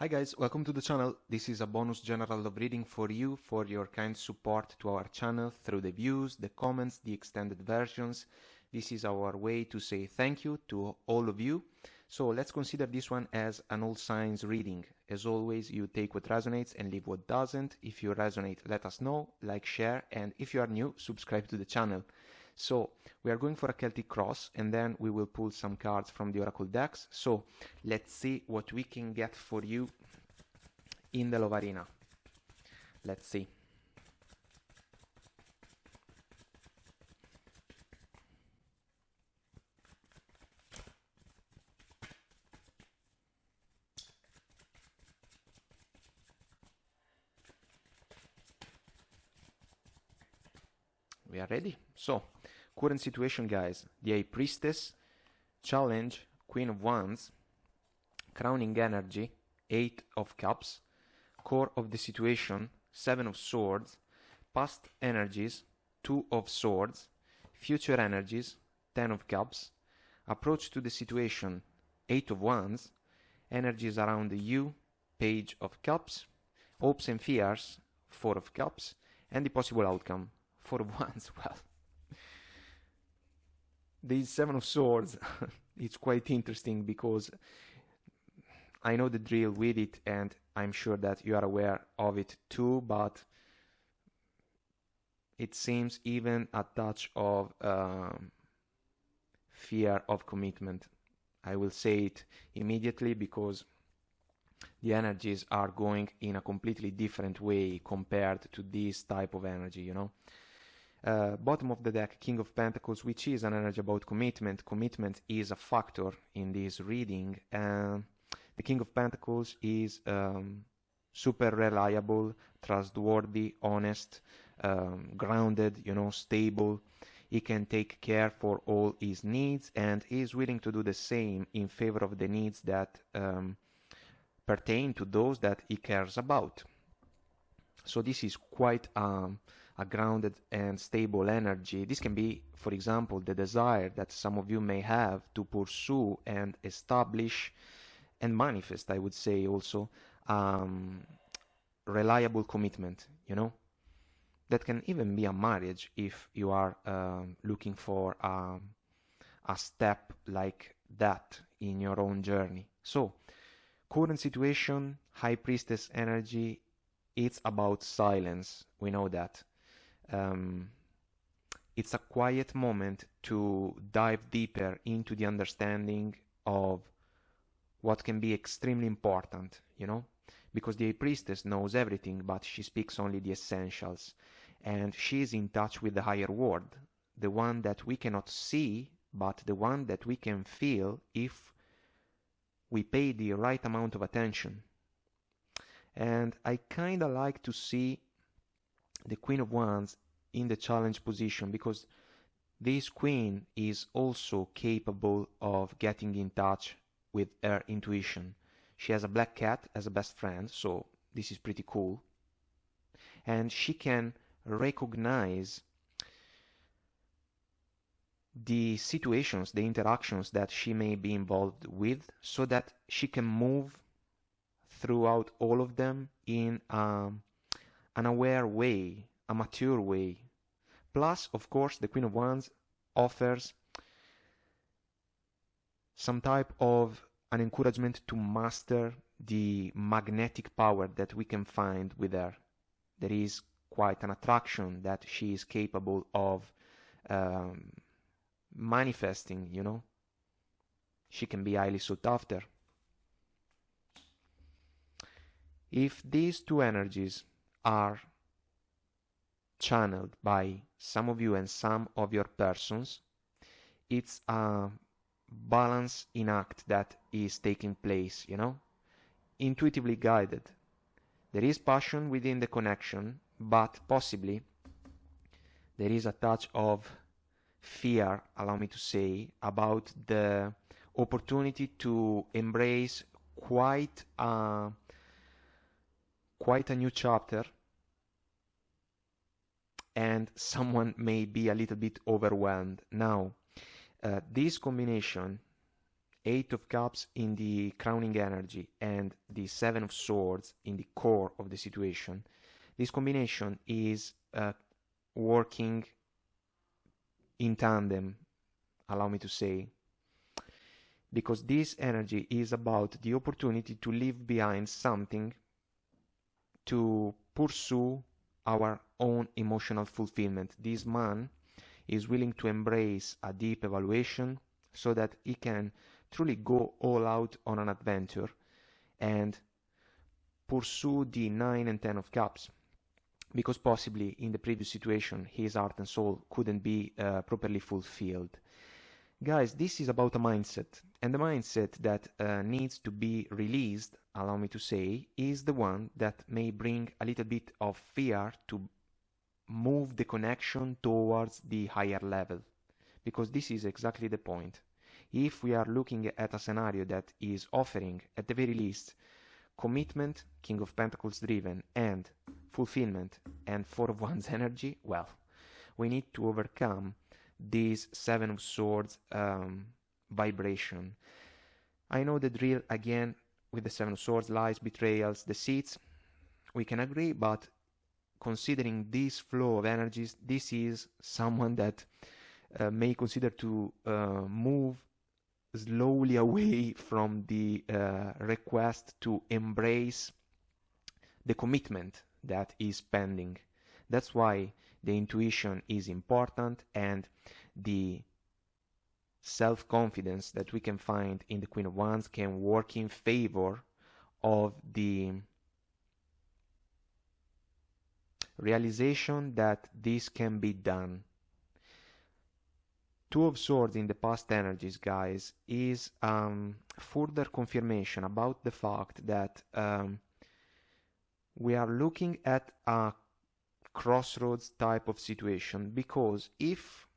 Hi guys, welcome to the channel. This is a bonus general love reading for you, for your kind support to our channel through the views, the comments, the extended versions. This is our way to say thank you to all of you. So let's consider this one as an all signs reading. As always, you take what resonates and leave what doesn't. If you resonate, let us know, like, share, and if you are new, subscribe to the channel. So we are going for a Celtic cross, and then we will pull some cards from the Oracle decks. So let's see what we can get for you in the love arena. Let's see. We are ready. So, current situation, guys. The High Priestess, Challenge, Queen of Wands, Crowning Energy, 8 of Cups, Core of the Situation, 7 of Swords, Past Energies, 2 of Swords, Future Energies, 10 of Cups, Approach to the Situation, 8 of Wands, Energies around you, Page of Cups, Hopes and Fears, 4 of Cups, and the possible outcome, 4 of Wands. Well, the 7 of Swords, it's quite interesting because I know the drill with it, and I'm sure that you are aware of it too, but it seems even a touch of fear of commitment. I will say it immediately because the energies are going in a completely different way compared to this type of energy, you know. Bottom of the deck, King of Pentacles, which is an energy about commitment. Commitment is a factor in this reading. The King of Pentacles is super reliable, trustworthy, honest, grounded, you know, stable. He can take care for all his needs, and he is willing to do the same in favor of the needs that pertain to those that he cares about. So this is quite a grounded and stable energy. This can be, for example, the desire that some of you may have to pursue and establish and manifest, I would say also, reliable commitment, you know. That can even be a marriage if you are looking for a step like that in your own journey. So, current situation, High Priestess energy, it's about silence. We know that. It's a quiet moment to dive deeper into the understanding of what can be extremely important, you know, because the High Priestess knows everything, but she speaks only the essentials, and she is in touch with the higher world, the one that we cannot see, but the one that we can feel if we pay the right amount of attention. And I kind of like to see the Queen of Wands in the challenge position, because this queen is also capable of getting in touch with her intuition. She has a black cat as a best friend, so this is pretty cool. And she can recognize the situations, the interactions that she may be involved with, so that she can move throughout all of them in an aware way, a mature way. Plus, of course, the Queen of Wands offers some type of an encouragement to master the magnetic power that we can find with her. There is quite an attraction that she is capable of manifesting, you know. She can be highly sought after. If these two energies are channeled by some of you and some of your persons, it's a balance in act that is taking place, you know, intuitively guided. There is passion within the connection, but possibly there is a touch of fear, allow me to say, about the opportunity to embrace quite a new chapter, and someone may be a little bit overwhelmed. Now, this combination Eight of Cups in the crowning energy and the Seven of Swords in the core of the situation, this combination is working in tandem, allow me to say, because this energy is about the opportunity to leave behind something to pursue our own emotional fulfillment. This man is willing to embrace a deep evaluation so that he can truly go all out on an adventure and pursue the 9 and 10 of Cups, because possibly in the previous situation his heart and soul couldn't be properly fulfilled. Guys, this is about a mindset, and the mindset that needs to be released, allow me to say, is the one that may bring a little bit of fear to move the connection towards the higher level, because this is exactly the point. If we are looking at a scenario that is offering, at the very least, commitment, King of Pentacles driven, and fulfillment, and Four of Wands energy, well, we need to overcome this Seven of Swords vibration. I know the drill again with the Seven of Swords, lies, betrayals, deceits. We can agree, but considering this flow of energies, this is someone that may consider to move slowly away from the request to embrace the commitment that is pending. That's why the intuition is important, and the self-confidence that we can find in the Queen of Wands can work in favor of the realization that this can be done. Two of Swords in the past energies, guys, is further confirmation about the fact that we are looking at a crossroads type of situation, because if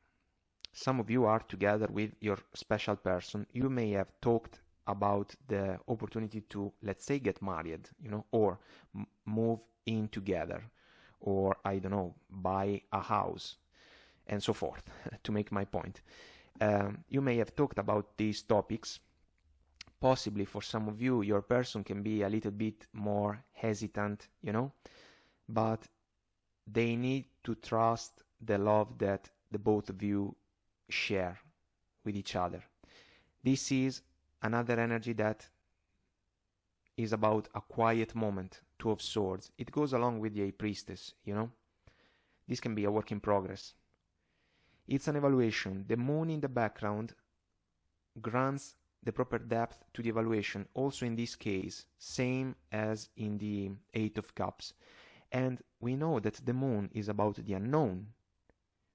some of you are together with your special person, you may have talked about the opportunity to, let's say, get married, or move in together, or I don't know, buy a house, and so forth, to make my point. You may have talked about these topics. Possibly for some of you, your person can be a little bit more hesitant, but they need to trust the love that the both of you share with each other. This is another energy that is about a quiet moment, Two of Swords. It goes along with the Priestess, This can be a work in progress. It's an evaluation. The moon in the background grants the proper depth to the evaluation, also in this case, same as in the Eight of Cups. And we know that the moon is about the unknown,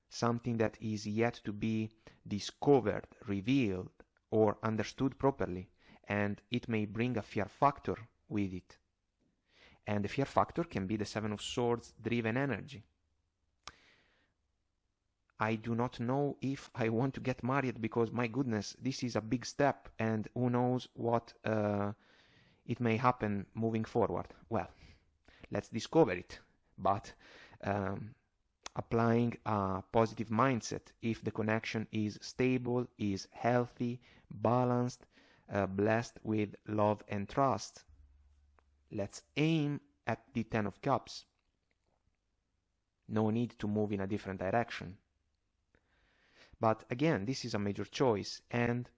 something that is yet to be discovered, revealed, or understood properly, and it may bring a fear factor with it. And the fear factor can be the Seven of Swords driven energy. I do not know if I want to get married because, my goodness, this is a big step, and who knows what it may happen moving forward. Well, let's discover it, but applying a positive mindset, if the connection is stable, is healthy, balanced, blessed with love and trust, let's aim at the Ten of Cups. No need to move in a different direction. But again, this is a major choice, and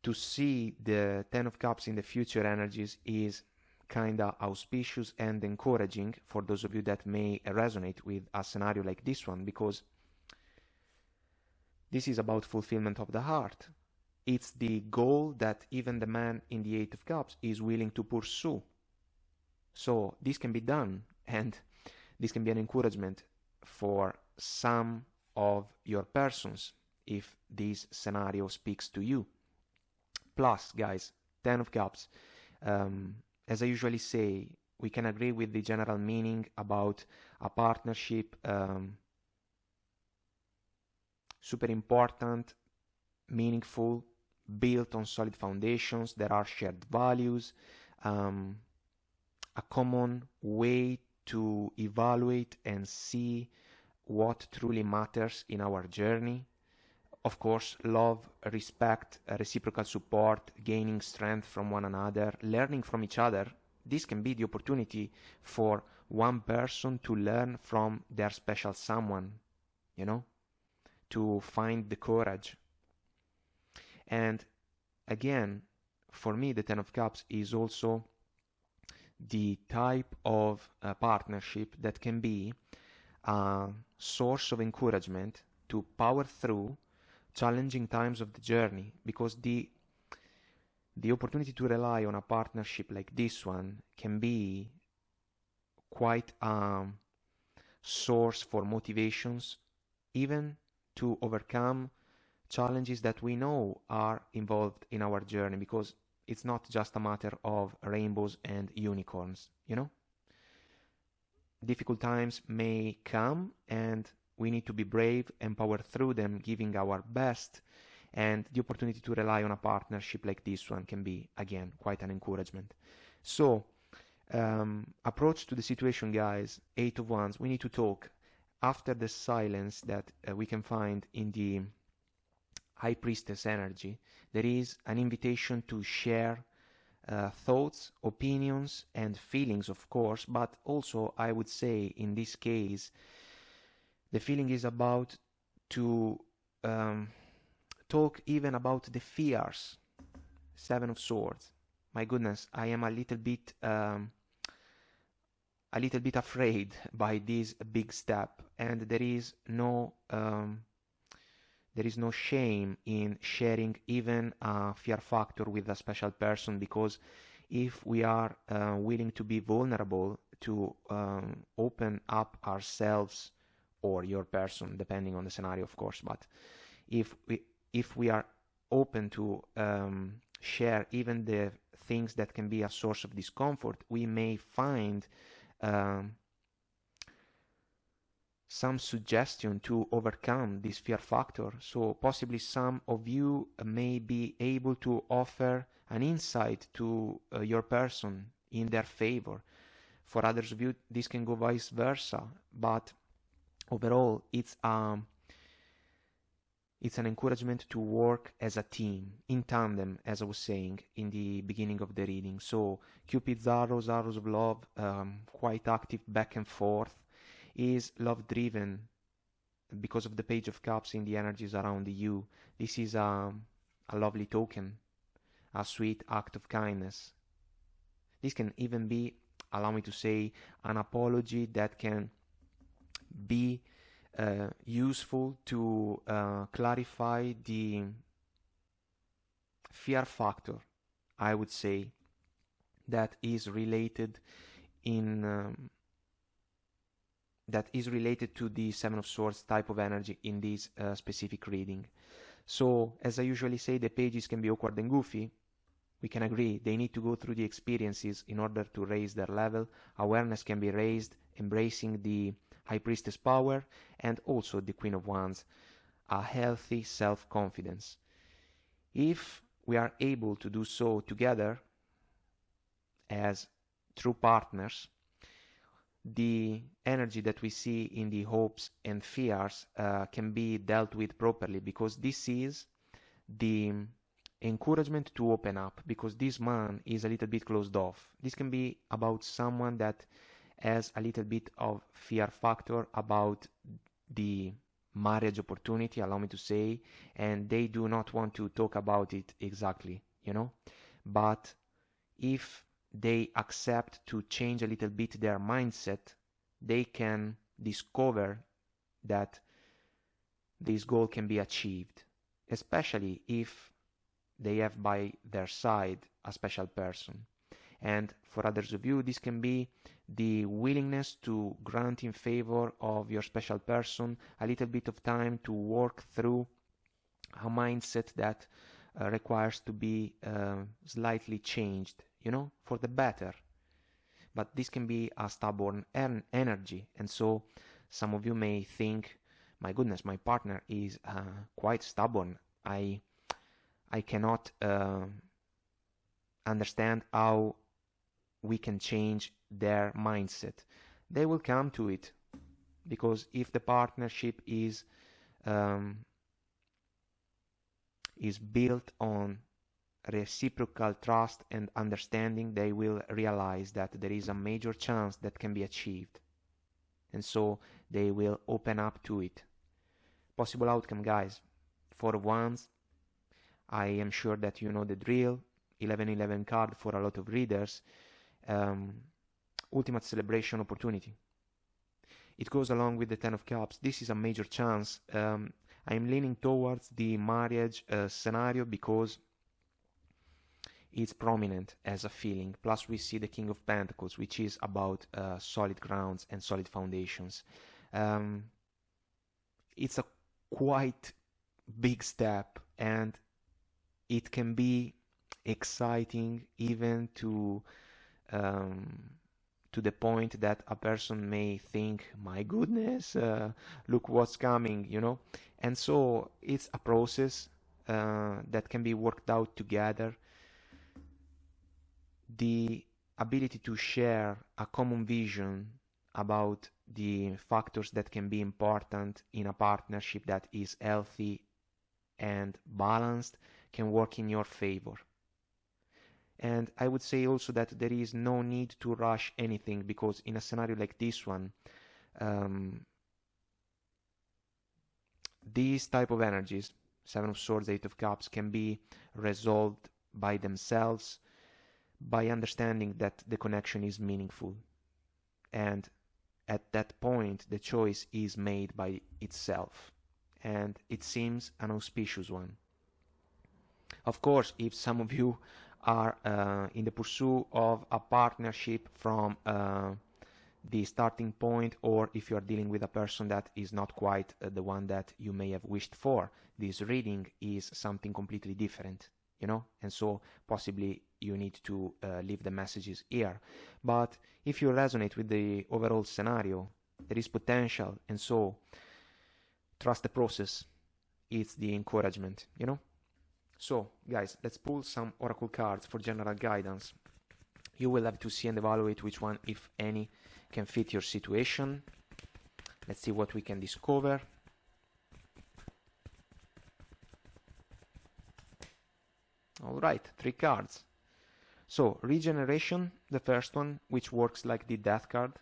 to see the Ten of Cups in the future energies is kinda auspicious and encouraging for those of you that may resonate with a scenario like this one, because this is about fulfillment of the heart. It's the goal that even the man in the Eight of Cups is willing to pursue. So this can be done, and this can be an encouragement for some of your persons if this scenario speaks to you. Plus, guys, Ten of Cups, as I usually say, we can agree with the general meaning about a partnership, super important, meaningful, built on solid foundations. There are shared values, a common way to evaluate and see what truly matters in our journey, of course, love, respect, reciprocal support, gaining strength from one another, learning from each other. This can be the opportunity for one person to learn from their special someone, you know, to find the courage. And again, for me, the Ten of Cups is also the type of partnership that can be a source of encouragement to power through challenging times of the journey, because the opportunity to rely on a partnership like this one can be quite a source for motivations, even to overcome challenges that we know are involved in our journey, because it's not just a matter of rainbows and unicorns, you know? Difficult times may come and we need to be brave and power through them, giving our best, and the opportunity to rely on a partnership like this one can be, again, quite an encouragement. So, approach to the situation, guys. 8 of Wands, we need to talk. After the silence that we can find in the High Priestess energy, there is an invitation to share thoughts, opinions, and feelings, of course, but also, I would say, in this case, the feeling is about to talk even about the fears. 7 of Swords. My goodness, I am a little bit afraid by this big step, and there is no shame in sharing even a fear factor with a special person, because if we are willing to be vulnerable, to open up ourselves, or your person, depending on the scenario, of course, but if we are open to share even the things that can be a source of discomfort, we may find some suggestion to overcome this fear factor. So possibly some of you may be able to offer an insight to your person in their favor. For others of you, this can go vice versa, but overall, it's an encouragement to work as a team, in tandem, as I was saying in the beginning of the reading. So Cupid's arrows of love, quite active back and forth, is love-driven because of the Page of Cups in the energies around you. This is a lovely token, a sweet act of kindness. This can even be, allow me to say, an apology that can be useful to clarify the fear factor, I would say, that is related to the Seven of Swords type of energy in this specific reading. So, as I usually say, the pages can be awkward and goofy. We can agree they need to go through the experiences in order to raise their level. Awareness can be raised, embracing the High Priestess power, and also the Queen of Wands, a healthy self-confidence. If we are able to do so together as true partners, the energy that we see in the hopes and fears can be dealt with properly, because this is the encouragement to open up, because this man is a little bit closed off. This can be about someone that has a little bit of fear factor about the marriage opportunity, allow me to say, and they do not want to talk about it exactly, you know. But if they accept to change a little bit their mindset, they can discover that this goal can be achieved, especially if they have by their side a special person. And for others of you, this can be the willingness to grant in favor of your special person a little bit of time to work through a mindset that requires to be slightly changed, you know, for the better. But this can be a stubborn energy, and so some of you may think, my goodness, my partner is quite stubborn. I cannot understand how we can change their mindset. They will come to it, because if the partnership is is built on reciprocal trust and understanding, they will realize that there is a major chance that can be achieved, and so they will open up to it. Possible outcome, guys. For once, I am sure that you know the drill. 11-11 card for a lot of readers. Ultimate celebration opportunity. It goes along with the 10 of Cups. This is a major chance. I'm leaning towards the marriage scenario because it's prominent as a feeling. Plus we see the King of Pentacles, which is about solid grounds and solid foundations. It's a quite big step, and it can be exciting even to the point that a person may think, my goodness, look what's coming, you know. And so it's a process that can be worked out together. The ability to share a common vision about the factors that can be important in a partnership that is healthy and balanced can work in your favor. And I would say also that there is no need to rush anything, because in a scenario like this one, these type of energies, 7 of Swords, 8 of Cups, can be resolved by themselves by understanding that the connection is meaningful. And at that point, the choice is made by itself. And it seems an auspicious one. Of course, if some of you are in the pursuit of a partnership from the starting point, or if you are dealing with a person that is not quite the one that you may have wished for, this reading is something completely different, you know, and so possibly you need to leave the messages here. But if you resonate with the overall scenario, there is potential, and so trust the process. It's the encouragement, you know. So, guys, let's pull some oracle cards for general guidance. You will have to see and evaluate which one, if any, can fit your situation. Let's see what we can discover. All right, 3 cards. So, regeneration, the first one, which works like the death card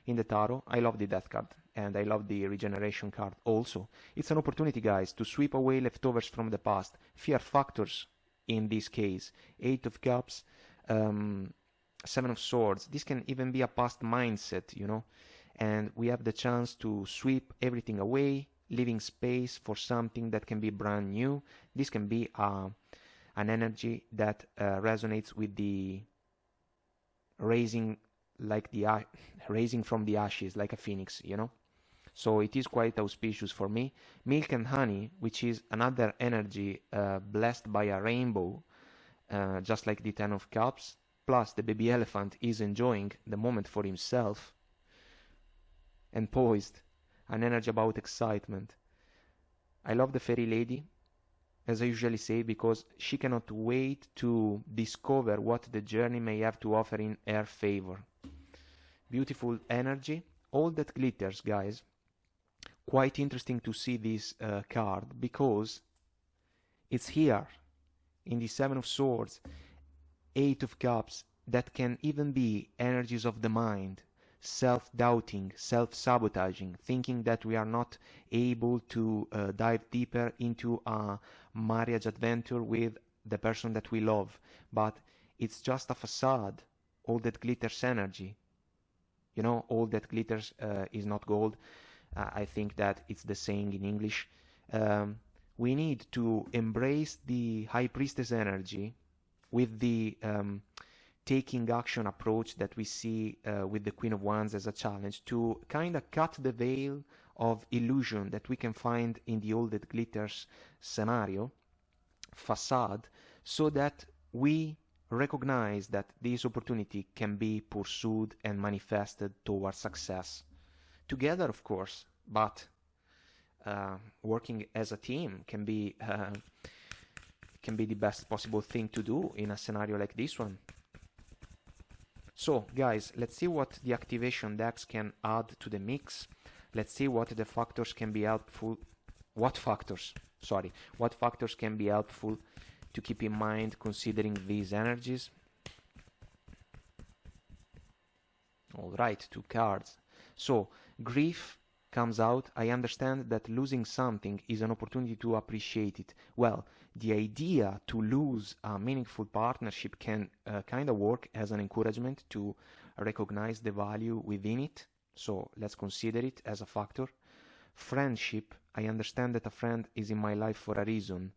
in the tarot. I love the death card, and I love the regeneration card also. It's an opportunity, guys, to sweep away leftovers from the past, fear factors in this case. 8 of Cups, 7 of Swords. This can even be a past mindset, you know, and we have the chance to sweep everything away, leaving space for something that can be brand new. This can be an energy that resonates with the raising from the ashes, like a phoenix, you know. So it is quite auspicious for me. Milk and honey, which is another energy blessed by a rainbow, just like the 10 of Cups. Plus the baby elephant is enjoying the moment for himself, and poised, an energy about excitement. I love the fairy lady, as I usually say, because she cannot wait to discover what the journey may have to offer in her favor. Beautiful energy, all that glitters, guys. Quite interesting to see this card, because it's here in the 7 of Swords, 8 of Cups, that can even be energies of the mind, self-doubting, self-sabotaging, thinking that we are not able to dive deeper into a marriage adventure with the person that we love. But it's just a facade, all that glitters energy. You know, all that glitters is not gold. I think that it's the saying in English. We need to embrace the High Priestess energy with the taking action approach that we see with the Queen of Wands as a challenge, to kind of cut the veil of illusion that we can find in the all that glitters scenario, facade, so that we recognize that this opportunity can be pursued and manifested towards success. Together, of course, but working as a team can be the best possible thing to do in a scenario like this one. So, guys, let's see what the activation decks can add to the mix. Let's see what the factors can be helpful. What factors? Sorry, what factors can be helpful to keep in mind considering these energies? All right, 2 cards. So, grief comes out. I understand that losing something is an opportunity to appreciate it. Well, the idea to lose a meaningful partnership can kind of work as an encouragement to recognize the value within it. So let's consider it as a factor. Friendship, I understand that a friend is in my life for a reason.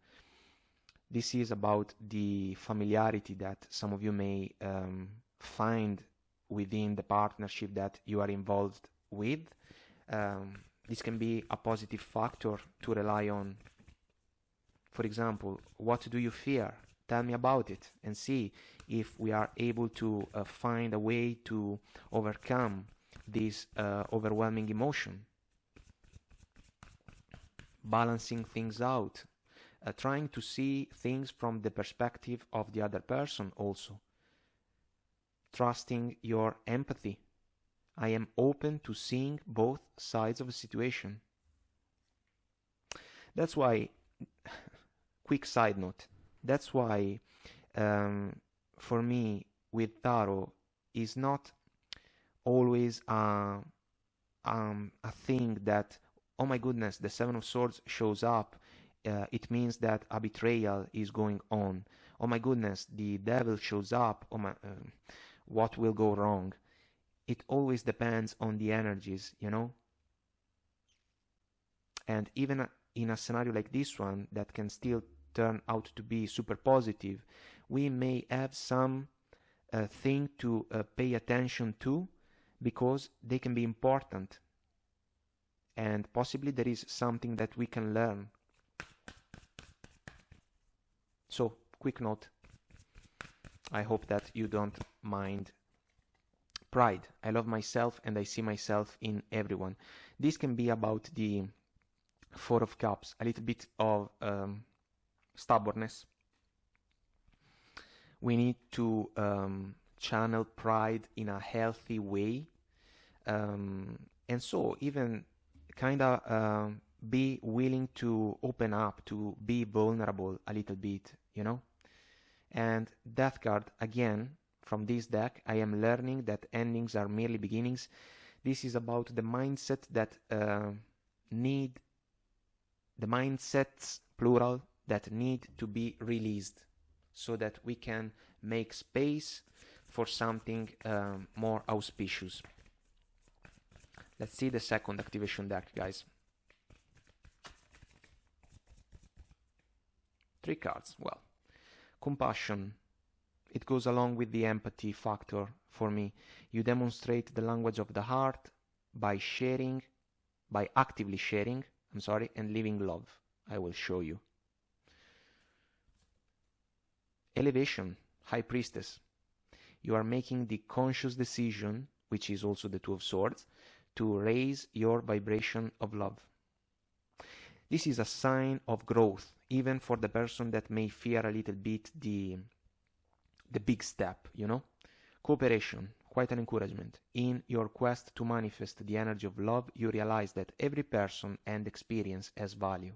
This is about the familiarity that some of you may find within the partnership that you are involved with. This can be a positive factor to rely on. For example, what do you fear? Tell me about it and see if we are able to find a way to overcome this overwhelming emotion. Balancing things out, trying to see things from the perspective of the other person also. Trusting your empathy. I am open to seeing both sides of a situation. That's why, quick side note, that's why for me with tarot is not always a thing that, oh my goodness, the Seven of Swords shows up, it means that a betrayal is going on. Oh my goodness, the devil shows up, what will go wrong? It always depends on the energies, you know? And even in a scenario like this one, that can still turn out to be super positive, we may have some thing to pay attention to, because they can be important. And possibly there is something that we can learn. So, quick note. I hope that you don't mind. Pride. I love myself and I see myself in everyone. This can be about the Four of Cups, a little bit of stubbornness. We need to channel pride in a healthy way. And so even kind of be willing to open up, to be vulnerable a little bit, you know? And Death card, again, from this deck, I am learning that endings are merely beginnings. This is about the mindset that the mindsets, plural, that need to be released so that we can make space for something more auspicious. Let's see the second activation deck, guys. 3 cards. Well, compassion. It goes along with the empathy factor for me. You demonstrate the language of the heart by sharing, by actively sharing, and living love. I will show you. Elevation, High Priestess. You are making the conscious decision, which is also the Two of Swords, to raise your vibration of love. This is a sign of growth, even for the person that may fear a little bit the big step, you know? Cooperation, quite an encouragement. In your quest to manifest the energy of love, you realize that every person and experience has value.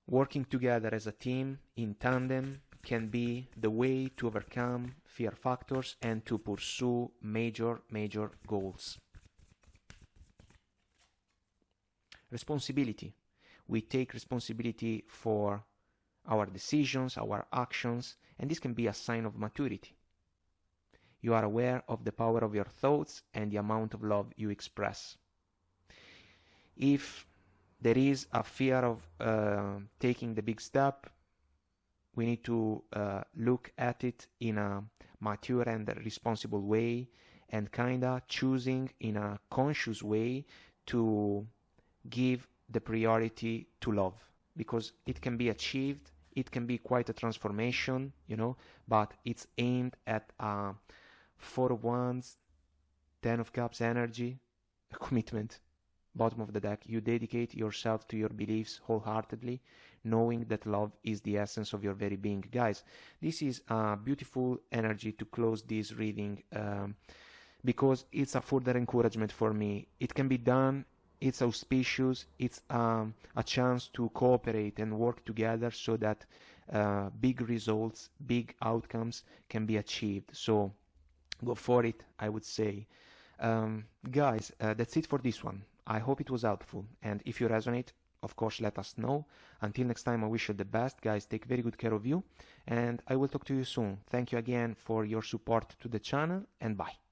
Working together as a team, in tandem, can be the way to overcome fear factors and to pursue major goals. Responsibility. We take responsibility for our decisions, our actions, and this can be a sign of maturity. You are aware of the power of your thoughts and the amount of love you express. If there is a fear of taking the big step, we need to look at it in a mature and responsible way, and kinda choosing in a conscious way to give the priority to love, because it can be achieved, it can be quite a transformation, you know, but it's aimed at a Four of Wands, Ten of Cups energy, a commitment. Bottom of the deck, you dedicate yourself to your beliefs wholeheartedly, knowing that love is the essence of your very being. Guys, this is a beautiful energy to close this reading, because it's a further encouragement for me. It can be done it's auspicious, it's a chance to cooperate and work together so that big results, big outcomes can be achieved. So go for it, I would say. Guys, that's it for this one. I hope it was helpful, and if you resonate, of course, let us know. Until next time, I wish you the best. Guys, take very good care of you, and I will talk to you soon. Thank you again for your support to the channel, and bye.